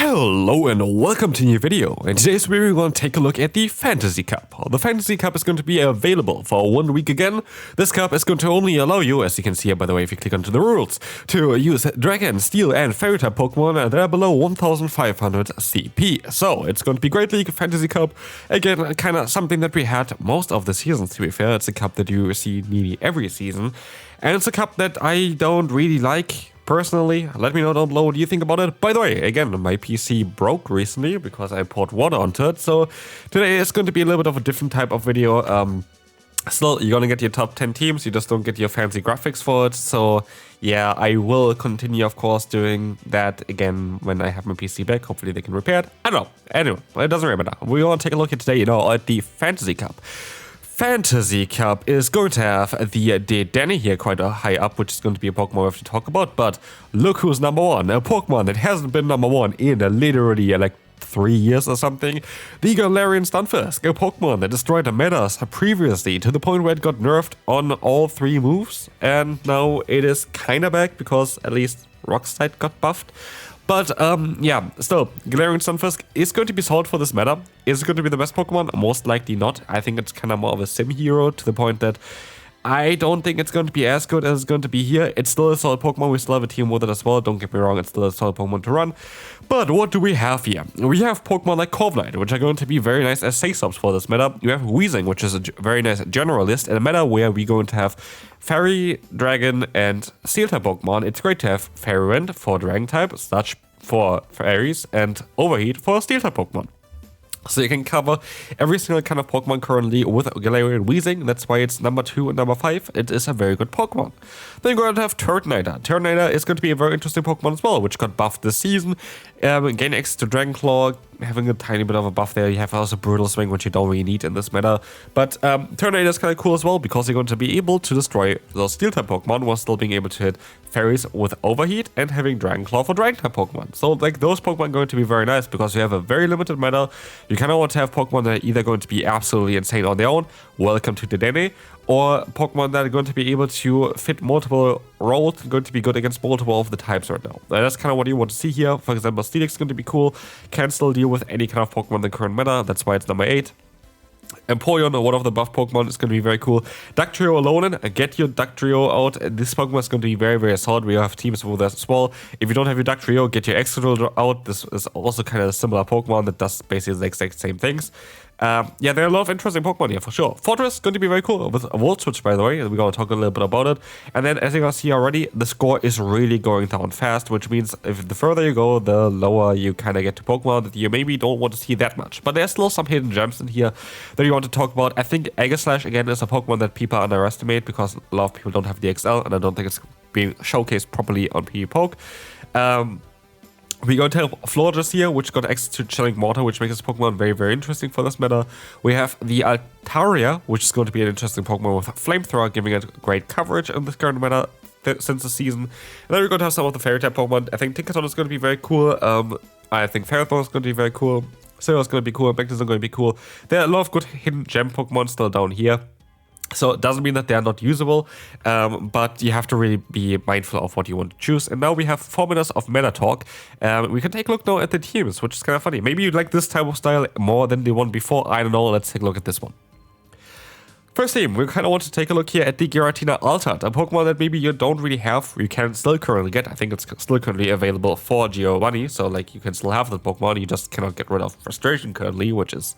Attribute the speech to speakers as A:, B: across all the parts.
A: Hello and welcome to a new video. In today's video we're going to take a look at the Fantasy Cup. The Fantasy Cup is going to be available for 1 week again. This cup is going to only allow you, as you can see here by the way if you click onto the rules, to use Dragon, Steel and Fairy type Pokemon that are below 1500 CP. So it's going to be Great League Fantasy Cup. Again, kind of something that we had most of the seasons, to be fair. It's a cup that you see nearly every season. And it's a cup that I don't really like. Personally, let me know down below what you think about it. By the way, again, my PC broke recently because I poured water onto it. So today is going to be a little bit of a different type of video. Still, you're going to get your top 10 teams. You just don't get your fancy graphics for it. So yeah, I will continue, of course, doing that again when I have my PC back. Hopefully they can repair it. I don't know. Anyway, it doesn't really matter. We want to take a look at today, at the Fantasy Cup. Fantasy Cup is going to have the Danny here quite high up, which is going to be a Pokemon we have to talk about. But look who's number one, a Pokemon that hasn't been number one in literally like 3 years or something. The Galarian Stunfisk, a Pokemon that destroyed the metas previously to the point where it got nerfed on all 3 moves. And now it is kind of back because at least Rockslide got buffed. But yeah, still, Galarian Stunfisk is going to be solid for this meta. Is it going to be the best Pokemon? Most likely not. I think it's kind of more of a sim hero to the point that I don't think it's going to be as good as it's going to be here. It's still a solid Pokemon. We still have a team with it as well. Don't get me wrong, it's still a solid Pokemon to run. But what do we have here? We have Pokemon like Corviknight, which are going to be very nice as safe-subs for this meta. You have Weezing, which is a very nice generalist, in a meta where we're going to have Fairy, Dragon, and Steel-type Pokemon. It's great to have Fairy Wind for Dragon-type, Sludge for Fairies, and Overheat for Steel-type Pokemon. So you can cover every single kind of Pokemon currently with Galarian Weezing. That's why it's number 2 and number 5. It is a very good Pokemon. Then you're going to have Turtonator. Turtonator is going to be a very interesting Pokemon as well, which got buffed this season. Gain access to Dragon Claw, having a tiny bit of a buff there. You have also Brutal Swing, which you don't really need in this meta. But Turtonator is kind of cool as well because you're going to be able to destroy those Steel-type Pokemon while still being able to hit Fairies with Overheat and having Dragon Claw for Dragon-type Pokemon. So like those Pokemon are going to be very nice because you have a very limited meta. You kind of want to have Pokemon that are either going to be absolutely insane on their own, welcome to the Dene, or Pokemon that are going to be able to fit multiple roles, going to be good against multiple of the types right now. And that's kind of what you want to see here. For example, Steelix is going to be cool, can still deal with any kind of Pokemon in the current meta, that's why it's number 8. Empoleon, one of the buff Pokemon, is going to be very cool. Dugtrio Alolan, get your Dugtrio out. This Pokemon is going to be very, very solid. We have teams with that as well. If you don't have your Dugtrio, get your Excadrill out. This is also kind of a similar Pokemon that does basically the exact same things. Yeah, there are a lot of interesting Pokemon here for sure. Fortress is going to be very cool with a Volt Switch, by the way. We're going to talk a little bit about it. And then, as you can see already, the score is really going down fast, which means if the further you go, the lower you kind of get to Pokemon that you maybe don't want to see that much. But there's still some hidden gems in here that you want to talk about. I think Aegislash, again, is a Pokemon that people underestimate because a lot of people don't have the XL, and I don't think it's being showcased properly on PvPoke. We going to have Florges here, which got access to Chilling Water, which makes this Pokemon very, very interesting for this meta. We have the Altaria, which is going to be an interesting Pokemon with Flamethrower, giving it great coverage in this current meta since the season. And then we're going to have some of the Fairy-type Pokemon. I think Tinkaton is going to be very cool. I think Ferrothorn is going to be very cool. Cyril is going to be cool. Magneton is going to be cool. There are a lot of good hidden gem Pokemon still down here. So it doesn't mean that they're not usable, but you have to really be mindful of what you want to choose. And now we have 4 minutes of meta talk. We can take a look now at the teams, which is kind of funny. Maybe you like this type of style more than the one before. I don't know. Let's take a look at this one. First team, we kind of want to take a look here at the Giratina Lostheart, a Pokemon that maybe you don't really have, you can still currently get. I think it's still currently available for Giovanni, so like you can still have the Pokemon, you just cannot get rid of Frustration currently, which is...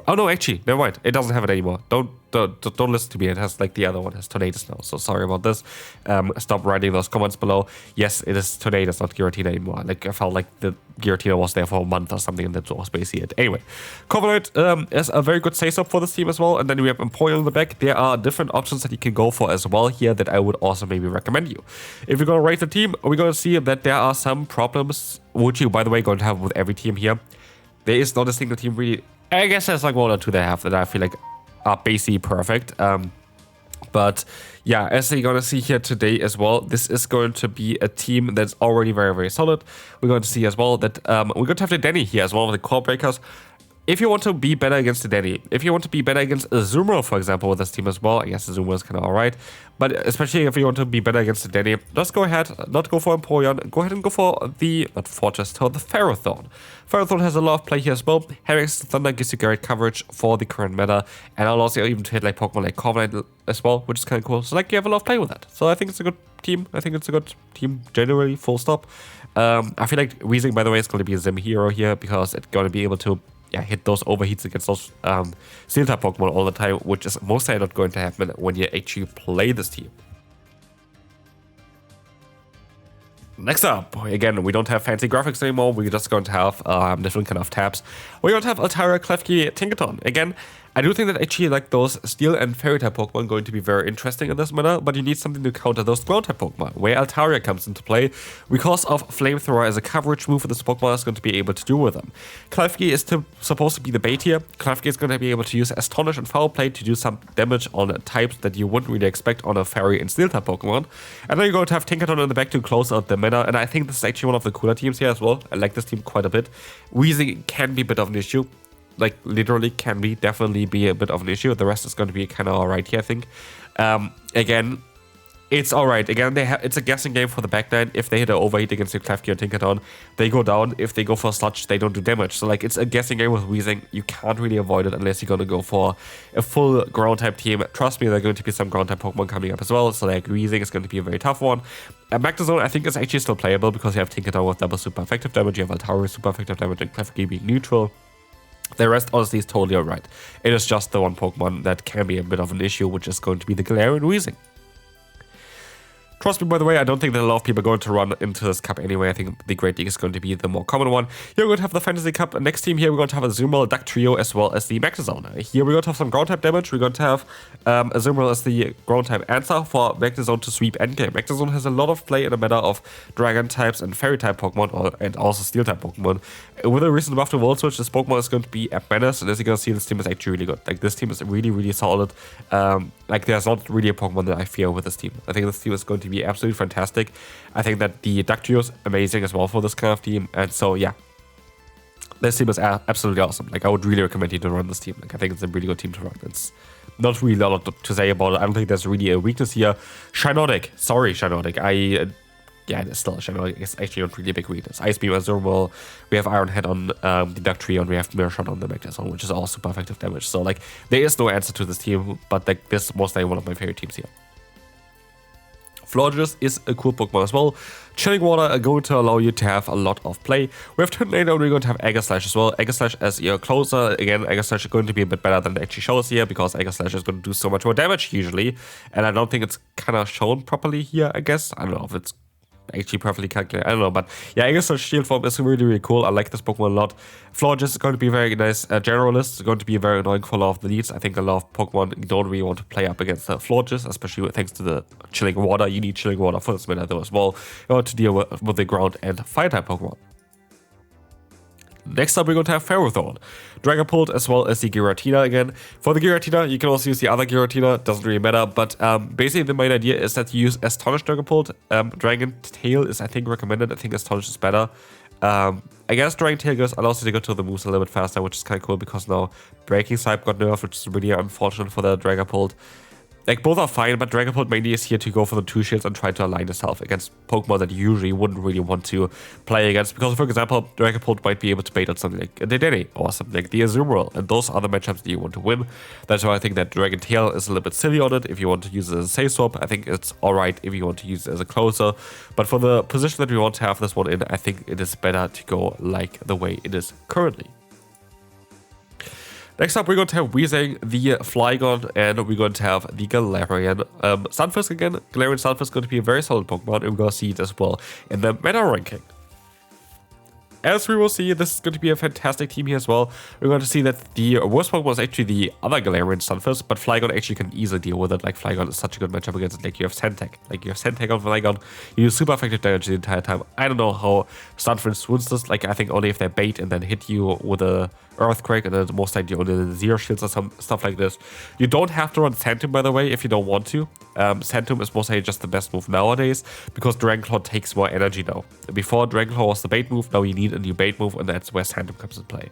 A: oh no, actually, never mind, it doesn't have it anymore. Don't listen to me, it has like the other one, has Tornadus now, so sorry about this. Stop writing those comments below. Yes, it is Tornadus, not Giratina anymore. Like I felt like the Giratina was there for a month or something, and that was basically it. Anyway, Corviknight is a very good safe-up for this team as well, and then we have Empoleon in the back. There are different options that you can go for as well here that I would also maybe recommend you. If you're going to rate the team, we're going to see that there are some problems, which you, by the way, going to have with every team here. There is not a single team really... I guess there's like 1 or 2 that I have that I feel like are basically perfect. But yeah, as you're going to see here today as well, this is going to be a team that's already very, very solid. We're going to see as well that we're going to have the Danny here as one of the core breakers. if you want to be better against the Danny, if you want to be better against Azumarill, for example, with this team as well, I guess Azumarill is kind of alright, but especially if you want to be better against the Danny, just go ahead, not go for Empoleon, go ahead and go for the, not Fortress, for the Ferrothorn. Ferrothorn has a lot of play here as well. Having Thunder gives you great coverage for the current meta, and allows you even to hit like Pokemon like Corviknight as well, which is kind of cool. So like you have a lot of play with that. So I think it's a good team. I think it's a good team generally, full stop. I feel like Weezing, by the way, is going to be a Zim hero here because it's going to be able to hit those overheats against those steel type Pokemon all the time, which is mostly not going to happen when you actually play this team. Next up, again, we don't have fancy graphics anymore, we're just going to have different kind of tabs. We're going to have Altaria, Klefki, Tinkaton. Again, I do think that actually like those steel and fairy type Pokemon are going to be very interesting in this meta, but you need something to counter those ground type Pokemon, where Altaria comes into play because of Flamethrower as a coverage move that this Pokemon is going to be able to do with them. Klefki is supposed to be the bait here. Klefki is going to be able to use Astonish and Foul Play to do some damage on types that you wouldn't really expect on a fairy and steel type Pokemon. And then you're going to have Tinkaton in the back to close out the meta, and I think this is actually one of the cooler teams here as well. I like this team quite a bit. Weezing can be a bit of an issue. Like, literally can be, definitely be a bit of an issue. The rest is going to be kind of alright here, I think. Again, it's alright. Again, it's a guessing game for the back nine. If they hit an overheat against your Klefki or Tinkaton, they go down. If they go for Sludge, they don't do damage. So, like, it's a guessing game with Weezing. You can't really avoid it unless you're going to go for a full ground-type team. Trust me, there are going to be some ground-type Pokemon coming up as well. So, like, Weezing is going to be a very tough one. Magnezone, I think, is actually still playable because you have Tinkaton with double super effective damage. You have Altaria with super effective damage and Klefki being neutral. The rest, honestly, is totally alright. It is just the one Pokemon that can be a bit of an issue, which is going to be the Galarian Weezing. Trust me, by the way, I don't think that a lot of people are going to run into this cup anyway. I think the Great League is going to be the more common one. Here we're going to have the Fantasy Cup. Next team here, we're going to have a Azumarill, Duck Trio, as well as the Magnezone. Here we're going to have some ground-type damage. We're going to have Azumarill as the ground-type answer for Magnezone to sweep endgame. Magnezone has a lot of play in a matter of Dragon-types and Fairy-type Pokemon, and also Steel-type Pokemon. With a recent buff to Volt Switch, this Pokemon is going to be a menace, and as you can see, this team is actually really good. Like, this team is really, really solid. Like, there's not really a Pokemon that I fear with this team. I think this team is going to be absolutely fantastic. I think that the Duck Trio is amazing as well for this kind of team, and so, yeah. This team is absolutely awesome. Like, I would really recommend you to run this team. Like, I think it's a really good team to run. It's not really a lot to say about it. I don't think there's really a weakness here. Shiinotic. Sorry, Shiinotic. Yeah, it's still Shiinotic. It's actually not really a big weakness. Ice Beam, Azumarill. We have Iron Head on the Duck Trio, and we have Mirror Shot on the Magnezone, which is all super effective damage. So, like, there is no answer to this team, but, like, this is mostly one of my favorite teams here. Florges is a cool Pokemon as well. Chilling Water are going to allow you to have a lot of play. We have Tornado, and we're going to have Aegislash as well. Aegislash as your closer. Again, Aegislash is going to be a bit better than it actually shows here because Aegislash is going to do so much more damage usually. And I don't think it's kind of shown properly here, I guess. I don't know if it's actually perfectly calculated. I don't know, but yeah, Aegislash Shield form is really, really cool. I like this Pokemon a lot. Florges is going to be very nice. Generalist is going to be very annoying for a lot of the leads. I think a lot of Pokemon don't really want to play up against Florges, especially thanks to the Chilling Water. You need Chilling Water for this meta though as well in order to deal with the ground and fire type Pokemon. Next up, we're going to have Ferrothorn, Dragapult, as well as the Giratina again. For the Giratina, you can also use the other Giratina, doesn't really matter, but basically the main idea is that you use Astonish Dragapult. Dragon Tail is, I think, recommended. I think Astonish is better. I guess Dragon Tail allows you to go to the moves a little bit faster, which is kind of cool because now Breaking Type got nerfed, which is really unfortunate for the Dragapult. Like, both are fine, but Dragapult mainly is here to go for the 2 shields and try to align itself against Pokemon that you usually wouldn't really want to play against. Because, for example, Dragapult might be able to bait out something like the Dedenne or something like the Azumarill, and those are the matchups that you want to win. That's why I think that Dragon Tail is a little bit silly on it if you want to use it as a safe swap. I think it's alright if you want to use it as a closer. But for the position that we want to have this one in, I think it is better to go like the way it is currently. Next up, we're going to have Weezing, the Flygon, and we're going to have the Galarian Sunfisk again. Galarian Sunfisk is going to be a very solid Pokemon, and we're going to see it as well in the meta ranking. As we will see, this is going to be a fantastic team here as well. We're going to see that the worst Pokemon is actually the other Galarian Sunfisk, but Flygon actually can easily deal with it. Like, Flygon is such a good matchup against it. Like, you have Sentech. Like, you have Sentech on Flygon. You use super effective damage the entire time. I don't know how Sunfisk wins this. Like, I think only if they bait and then hit you with a Earthquake, and then most likely only 0 shields or some stuff like this. You don't have to run Santum, by the way, if you don't want to. Santum is most likely just the best move nowadays because Dragonclaw takes more energy now. Before, Dragonclaw was the bait move, now you need a new bait move, and that's where Santum comes into play.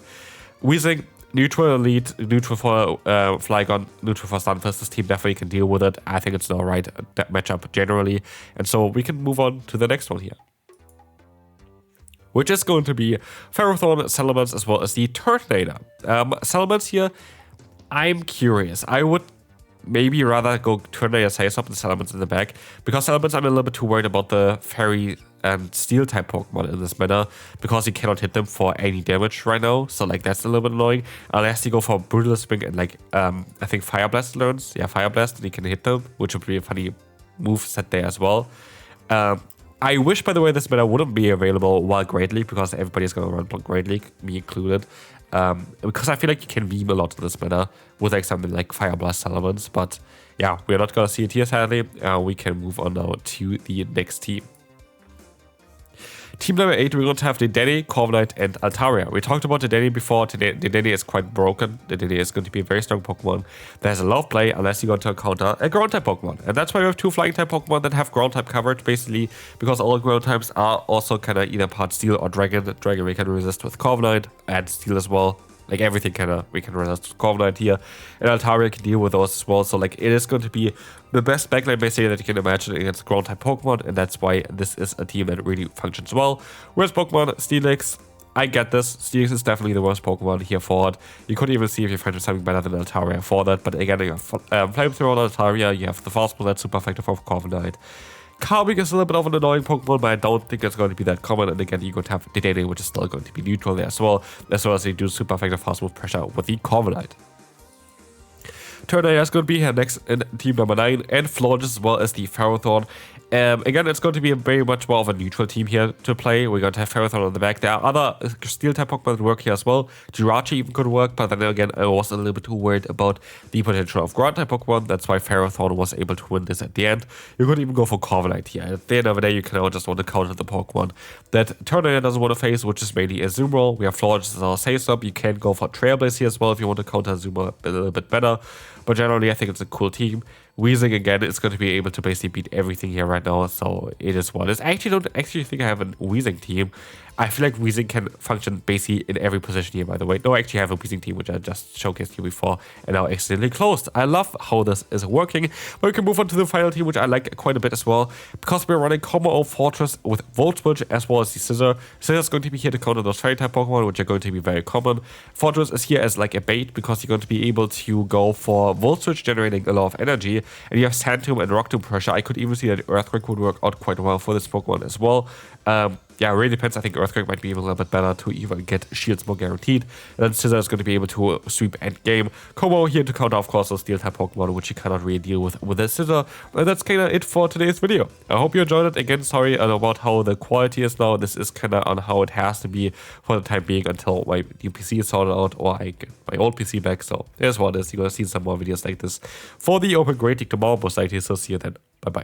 A: Weezing, neutral elite, neutral for Flygon, neutral for Stunfisk. This team definitely can deal with it. I think it's the right matchup generally. And so we can move on to the next one here, which is going to be Ferrothorn, Salamence, as well as the Turtonator. Salamence here, I'm curious. I would maybe rather go Turtonator size up and Salamence in the back, because Salamence I'm a little bit too worried about the Fairy and Steel type Pokemon in this manner, because you cannot hit them for any damage right now, so like that's a little bit annoying. Unless you go for Brutal Swing and like I think Fire Blast learns, yeah, Fire Blast, and you can hit them, which would be a funny move set there as well. I wish, by the way, this meta wouldn't be available while Great League, because everybody's going to run Great League, me included. Because I feel like you can beam a lot in this meta with like something like Fire Blast Salamence. But yeah, we're not going to see it here, sadly. We can move on now to the next team. Team number 8, we're going to have the Dedenne, Corviknight, and Altaria. We talked about the Dedenne before. The Dedenne is quite broken. The Dedenne is going to be a very strong Pokemon. There's a lot of play unless you're going to encounter a Ground-type Pokemon. And that's why we have 2 Flying-type Pokemon that have Ground-type coverage, basically, because all Ground types are also kind of either part Steel or Dragon. Dragon we can resist with Corviknight, and Steel as well. Like everything we can resist with Corviknight here. And Altaria can deal with those as well. So like it is going to be the best backline basically that you can imagine against ground type Pokemon. And that's why this is a team that really functions well. Whereas Pokemon Steelix, I get this. Steelix is definitely the worst Pokemon here for it. You could even see if you find something better than Altaria for that. But again, you have Flamethrower on Altaria. You have the Fast Ball that's super effective for Corviknight. Carving is a little bit of an annoying Pokemon, but I don't think it's going to be that common. And again, you're going to have Dedenne, which is still going to be neutral there as well as they do super effective fast move pressure with the Corviknight. Turtonator is going to be here next in team number 9, and Florges as well as the Ferrothorn. Again, it's going to be a very much more of a neutral team here to play. We're going to have Ferrothorn on the back. There are other Steel-type Pokemon that work here as well. Jirachi even could work, but then again, I was a little bit too worried about the potential of Ground-type Pokemon. That's why Ferrothorn was able to win this at the end. You could even go for Corviknight here. At the end of the day, you can now just want to counter the Pokemon that Turtonator doesn't want to face, which is mainly Azumarill. We have Florges as our safe-up. You can go for Trailblaze here as well if you want to counter Azumarill a little bit better. But generally, I think it's a cool team. Weezing, again, is going to be able to basically beat everything here right now, so it is what it is. I actually don't think I have a Weezing team. I feel like Weezing can function basically in every position here, by the way. No, I actually have a Weezing team, which I just showcased you before, and now accidentally closed. I love how this is working. But we can move on to the final team, which I like quite a bit as well, because we're running Combo Fortress with Volt Switch as well as the Scissor. Scissor is going to be here to counter those Fairy-type Pokemon, which are going to be very common. Fortress is here as like a bait, because you're going to be able to go for Volt Switch, generating a lot of energy, and you have Sand Tomb and Rock Tomb pressure. I could even see that Earthquake would work out quite well for this Pokemon as well. Yeah, it really depends. I think Earthquake might be even a little bit better to even get shields more guaranteed. And then Scissor is going to be able to sweep end game. Combo here to counter, of course, those Steel-type Pokemon, which you cannot really deal with the Scissor. And that's kind of it for today's video. I hope you enjoyed it. Again, sorry about how the quality is now. This is kind of on how it has to be for the time being until my new PC is sorted out or I get my old PC back. So here's what it is. You're going to see some more videos like this for the Open Great League tomorrow, most likely. So see you then. Bye-bye.